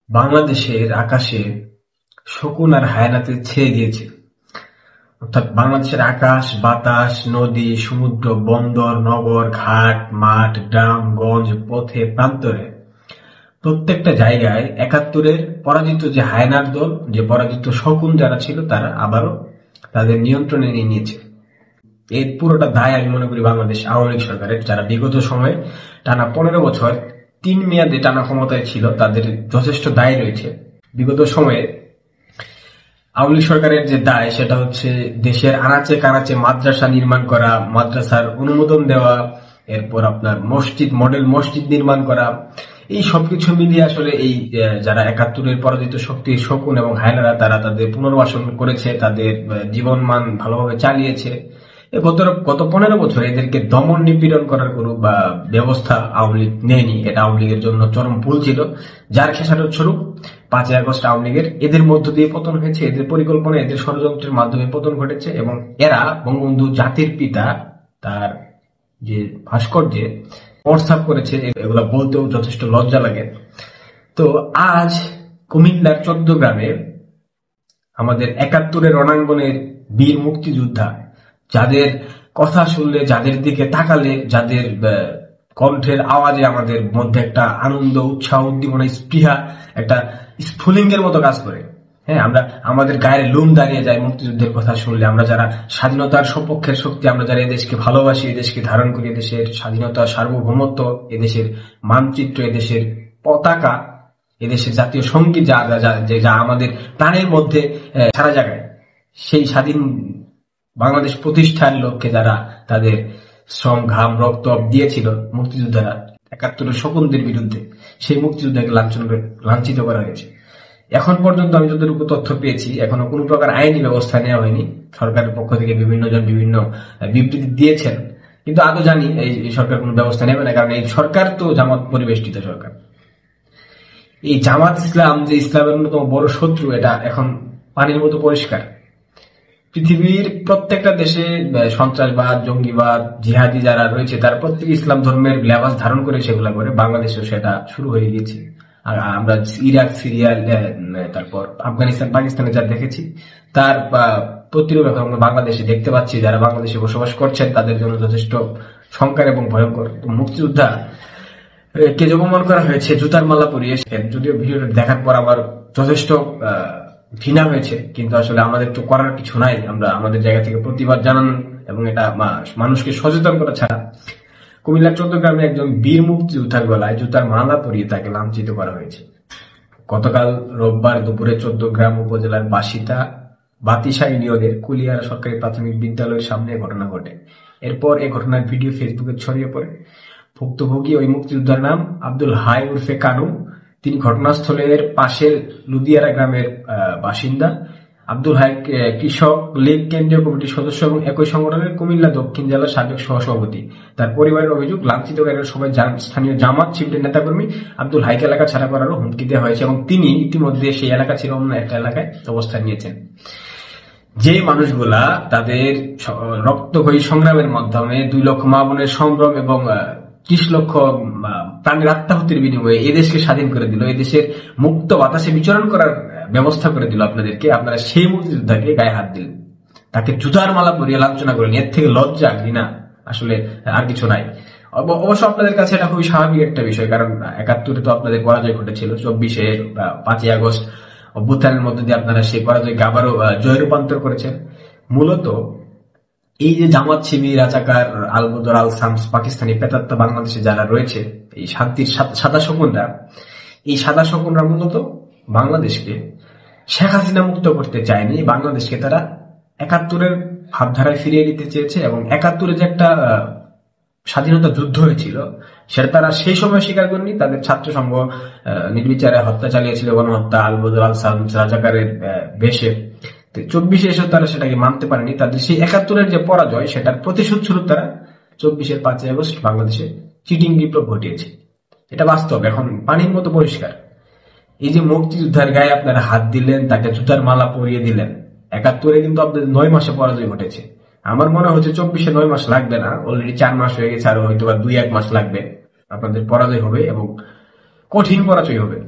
বাংলাদেশের আকাশে শকুন আর হায়নাতে ছেয়ে গিয়েছে। অর্থাৎ বাংলাদেশের আকাশ, বাতাস, নদী, সমুদ্র, বন্দর, নগর, ঘাট, মাঠ, গ্রাম, গঞ্জ, পথে, প্রান্তরে প্রত্যেকটা জায়গায় একাত্তরের পরাজিত যে হায়নার দল, যে পরাজিত শকুন যারা ছিল, তারা আবারও তাদের নিয়ন্ত্রণে নিয়ে নিয়েছে। এর পুরোটা দায় আমি মনে করি বাংলাদেশ আওয়ামী লীগ সরকারের, যারা বিগত সময়ে টানা 15 বছর 3 মেয়াদে টানা ক্ষমতায় ছিল, তাদের যথেষ্ট দায় রয়েছে। বিগত সময়ে আওয়ামী লীগ সরকারের যে দায়, সেটা হচ্ছে দেশের আনাচে কানাচে মাদ্রাসা নির্মাণ করা, মাদ্রাসার অনুমোদন দেওয়া, এরপর আপনার মসজিদ, মডেল মসজিদ নির্মাণ করা। এই সবকিছু মিলিয়ে আসলে এই যারা একাত্তরের পরাজিত শক্তি শকুন এবং হায়নারা, তারা তাদের পুনর্বাসন করেছে, তাদের জীবন মান ভালোভাবে চালিয়েছে। গত 15 বছর এদেরকে দমন নিপীড়ন করার কোনো ব্যবস্থা আওয়ামী লীগ নেয়নি। এটা আওয়ামী লীগের জন্য চরম ভুল ছিল, যার খেসারত স্বরূপ 5ই আগস্ট আওয়ামী লীগের এদের মধ্য দিয়ে পতন হয়েছে। এদের পরিকল্পনা, এদের ষড়যন্ত্রের মাধ্যমে পতন ঘটেছে এবং এরা বঙ্গবন্ধু জাতির পিতা তার যে ভাস্কর্যে প্রস্তাব করেছে, এগুলা বলতেও যথেষ্ট লজ্জা লাগে। তো আজ কুমিল্লার 14 গ্রামে আমাদের একাত্তরের রণাঙ্গনের বীর মুক্তিযোদ্ধা, যাদের কথা শুনলে, যাদের দিকে তাকালে, যাদের কণ্ঠের আওয়াজে আমাদের মধ্যে একটা আনন্দ, উৎসাহ, উদ্দীপনা, স্পৃহা, একটা স্ফুলিঙ্গের মতো কাজ করে। হ্যাঁ, আমরা আমাদের গায়ের লোম দাঁড়িয়ে যায় মুক্তিযুদ্ধের কথা শুনলে। আমরা যারা স্বাধীনতার সপক্ষের শক্তি, আমরা যারা এদেশকে ভালোবাসি, এদেশকে ধারণ করি, এদেশের স্বাধীনতা, সার্বভৌমত্ব, এদেশের মানচিত্র, এদেশের পতাকা, এদেশের জাতীয় সঙ্গীত, যা আমাদের প্রাণের মধ্যে সারা জায়গায়, সেই স্বাধীন বাংলাদেশ প্রতিষ্ঠার লক্ষ্যে যারা তাদের শ্রম, ঘাম, রক্ত দিয়েছিল মুক্তিযোদ্ধারা একাত্তরের শকুনদের বিরুদ্ধে, সেই মুক্তিযোদ্ধাকে লাঞ্ছিত করা হয়েছে। এখন পর্যন্ত আমি যতটুকু তথ্য পেয়েছি, এখনো কোনো প্রকার আইনি ব্যবস্থা নেওয়া হয়নি। সরকারের পক্ষ থেকে বিভিন্ন জন বিভিন্ন বিবৃতি দিয়েছেন, কিন্তু আদৌ জানি এই সরকার কোনো ব্যবস্থা নেবে না, কারণ এই সরকার তো জামাত পরিবেষ্টিত সরকার। এই জামাত ইসলাম যে ইসলামের অন্যতম বড় শত্রু, এটা এখন পানির মতো পরিষ্কার। পৃথিবীর প্রত্যেকটা দেশে সন্ত্রাসবাদ, জঙ্গিবাদ, জিহাদি যারা রয়েছে, তারা প্রত্যেকে ইসলাম ধর্মের লেবাস ধারণ করে সেগুলা করে। বাংলাদেশেও সেটা শুরু হয়ে গিয়েছে। আর আমরা ইরাক, সিরিয়া, তারপর আফগানিস্তান, পাকিস্তানে যা দেখেছি, তার প্রতিরূপ এখন আমরা বাংলাদেশে দেখতে পাচ্ছি। যারা বাংলাদেশে বসবাস করছেন তাদের জন্য যথেষ্ট সংকট এবং ভয়ঙ্কর। মুক্তিযোদ্ধা কে অপমান করা হয়েছে জুতার মালা পরিয়ে। যদিও ভিডিওটা দেখার পর আমার যথেষ্ট ঘৃণা হয়েছে, কিন্তু আসলে আমাদের তো করার কিছু নাই। আমরা আমাদের জায়গা থেকে প্রতিবাদ জানানো এবং এটা মানুষকে সচেতন করা ছাড়া। কুমিল্লার 14 গ্রামে একজন বীর মুক্তিযোদ্ধার গলায় জুতার মালা পরিয়ে তাকে লাঞ্ছিত করা হয়েছে। গতকাল রোববার দুপুরে 14 গ্রাম উপজেলার বাতিসা ইউনিয়নের কুলিয়ারা সরকারি প্রাথমিক বিদ্যালয়ের সামনে ঘটনা ঘটে। এরপর এই ঘটনার ভিডিও ফেসবুকে ছড়িয়ে পড়ে। ভুক্তভোগী ওই মুক্তিযোদ্ধার নাম আব্দুল হাই উর্ফে কানু। তিনি ঘটনাস্থলের পাশের লুদিয়ারা গ্রামের বাসিন্দা। আব্দুল হাই কৃষক লীগ কেন্দ্রীয় কমিটির সদস্য এবং একই সংগঠনের কুমিল্লা দক্ষিণ জেলার সাবেক সহসভাপতি। তার পরিবারের অভিযোগ, লাঞ্ছিতকারীরা সবাই স্থানীয় জামাত শিবিরের নেতাকর্মী। আব্দুল হাইকে এলাকা ছাড়া করারও হুমকি দেওয়া হয়েছে এবং তিনি ইতিমধ্যে সেই এলাকা ছিল অন্য একটা এলাকায় অবস্থান নিয়েছেন। যে মানুষগুলা তাদের রক্তক্ষয়ী সংগ্রামের মাধ্যমে 2 লক্ষ মা বোনের সম্ভ্রম এবং 30 লক্ষ প্রাণের আত্মাহুতির বিনিময়ে এদেশকে স্বাধীন করে দিল, এদেশের মুক্ত বাতাসে বিচরণ করার ব্যবস্থা করে দিল আপনাদেরকে, আপনারা সেই মুক্তিযোদ্ধাকে গায়ে হাত দিলেন, তাকে জুতার মালা পরিয়ে লাঞ্ছনা করলেন। এর থেকে লজ্জা, ঘৃণা আসলে আর কিছু নাই। অবশ্য আপনাদের কাছে এটা খুবই স্বাভাবিক একটা বিষয়, কারণ 71-এ তো আপনাদের পরাজয় ঘটেছিল। 24-এ 5ই আগস্ট অভ্যুত্থানের মধ্যে দিয়ে আপনারা সেই পরাজয়কে আবারও জয় রূপান্তর করেছেন। মূলত এই যে জামাত শিবির, রাজাকার, আল-বদর, আল-শামস, পাকিস্তানি প্রেতাত্মা বাংলাদেশে যারা রয়েছে, এই শান্তির সাদা শকুনরা, এই সাদা শকুনরা মূলত বাংলাদেশকে শেখ হাসিনা মুক্ত করতে চায়নি। বাংলাদেশকে তারা 71-এর ভাবধারায় ফিরিয়ে দিতে চেয়েছে এবং 71-এ যে একটা স্বাধীনতা যুদ্ধ হয়েছিল সেটা তারা সেই সময় স্বীকার করেনি। তাদের ছাত্র সংঘ নির্বিচারে হত্যা চালিয়েছিল, গণহত্যা, আল-বদর, আল-শামস, রাজাকারের বেশে। 24-এ এসে তারা সেটাকে মানতে পারেনি। তাদের সেই 71-এর যে পরাজয়, সেটার প্রতিশোধ স্বরূপ তারা 24-এর 5ই আগস্ট বাংলাদেশে চিটিং বিপ্লব ঘটিয়েছে। এটা বাস্তব, এখন পানির মতো পরিষ্কার। এই যে মুক্তিযোদ্ধার গায়ে আপনারা হাত দিলেন, তাকে জুতার মালা পরিয়ে দিলেন, 71-এ কিন্তু আপনাদের 9 মাসে পরাজয় ঘটেছে। আমার মনে হচ্ছে 24-এ 9 মাস লাগবে না, অলরেডি 4 মাস হয়ে গেছে, আরো হয়তো 2-1 মাস লাগবে, আপনাদের পরাজয় হবে এবং কঠিন পরাজয় হবে।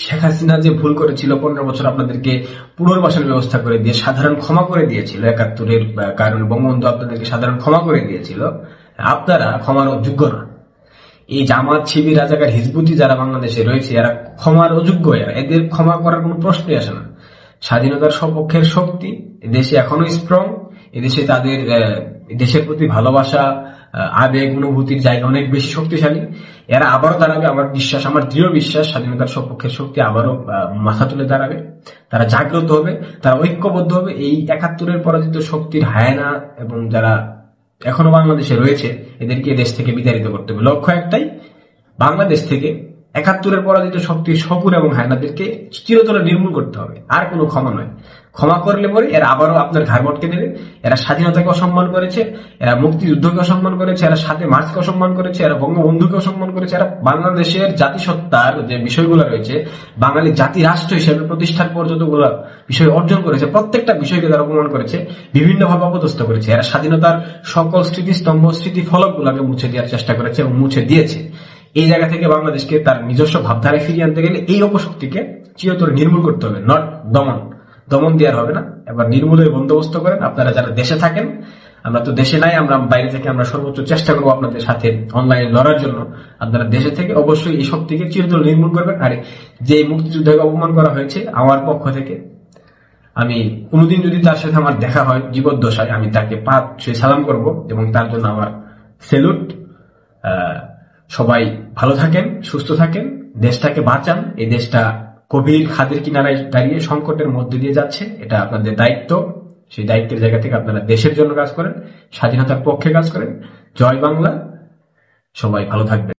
শেখ হাসিনা যে ভুল করেছিল 15 বছর আপনাদেরকে পুনর্বাসনের ব্যবস্থা করে দিয়ে সাধারণ ক্ষমা করে দিয়েছিল, 71-এর কারণে বঙ্গবন্ধু আপনাদেরকে সাধারণ ক্ষমা করে দিয়েছিল, আপনারা ক্ষমার অযোগ্য না। এই জামাত, শিবির, রাজাকার, হিজবুতি যারা বাংলাদেশে রয়েছে এরা ক্ষমার অযোগ্য, এদের ক্ষমা করার কোনো প্রশ্নই আসে না। স্বাধীনতার সপক্ষের শক্তি দেশে এখনো স্ট্রং, এদেশে তাদের দেশের প্রতি ভালোবাসা, আবেগ, অনুভূতির জায়গা অনেক বেশি শক্তিশালী। এরা আবারও দাঁড়াবে, আমার বিশ্বাস, আমার দৃঢ় বিশ্বাস স্বাধীনতার সপক্ষের শক্তি আবারও মাথা তুলে দাঁড়াবে। তারা জাগ্রত হবে, তারা ঐক্যবদ্ধ হবে। এই 71-এর পরাজিত শক্তির হায়না এবং যারা এখনো বাংলাদেশে রয়েছে এদেরকে দেশ থেকে বিতাড়িত করতে হবে। লক্ষ্য একটাই, বাংলাদেশ থেকে 71-এর পরাজিত শক্তির শকুন এবং হায়নাদেরকে চিরতরে নির্মূল করতে হবে, আর কোনো ক্ষমা নয়। ক্ষমা করলে পরে এরা আবারও আপনার ঘাড় মটকে দেবে। এরা স্বাধীনতাকে অসম্মান করেছে, এরা মুক্তিযুদ্ধকে অসম্মান করেছে, এরা 7 মার্চকে অসম্মান করেছে, এরা বঙ্গবন্ধুকে অসম্মান করেছে, এরা বাংলাদেশের জাতিসত্তার যে বিষয়গুলো রয়েছে, বাঙালি জাতি রাষ্ট্র হিসেবে প্রতিষ্ঠার পর যতগুলো বিষয় অর্জন করেছে প্রত্যেকটা বিষয়কে তারা অপমান করেছে, বিভিন্নভাবে অপদস্থ করেছে। এরা স্বাধীনতার সকল স্মৃতিস্তম্ভ, স্মৃতি ফলকগুলোকে মুছে দেওয়ার চেষ্টা করেছে এবং মুছে দিয়েছে। এই জায়গা থেকে বাংলাদেশকে তার নিজস্ব ভাবধারায় ফিরিয়ে আনতে গেলে এই অপশক্তিকে চিরতরে নির্মূল করতে হবে, নট দমন। দমন দেওয়ার হবে না, এবার নির্মূলের বন্দোবস্ত করেন। আপনারা যারা দেশে থাকেন, আমরা তো দেশে নাই, আমরা বাইরে থেকে আমরা সর্বোচ্চ চেষ্টা করবো আপনাদের সাথে অনলাইনে লড়ার জন্য। আপনারা দেশে থেকে অবশ্যই এই শক্তিকে চিরতরে নির্মূল করবেন। আর যে মুক্তিযুদ্ধকে অপমান করা হয়েছে আমার পক্ষ থেকে, আমি কোনোদিন যদি তার সাথে আমার দেখা হয় জীবদ্দশায়, আমি তাকে পা ছুঁয়ে সালাম করব এবং তার জন্য আমার স্যালুট। সবাই ভালো থাকেন, সুস্থ থাকেন, দেশটাকে বাঁচান। এই দেশটা গভীর খাদের কিনারায় দাঁড়িয়ে সংকটের মধ্যে দিয়ে যাচ্ছে, এটা আপনাদের দায়িত্ব। সেই দায়িত্বের জায়গা থেকে আপনারা দেশের জন্য কাজ করেন, স্বাধীনতার পক্ষে কাজ করেন। জয় বাংলা, সবাই ভালো থাকবেন।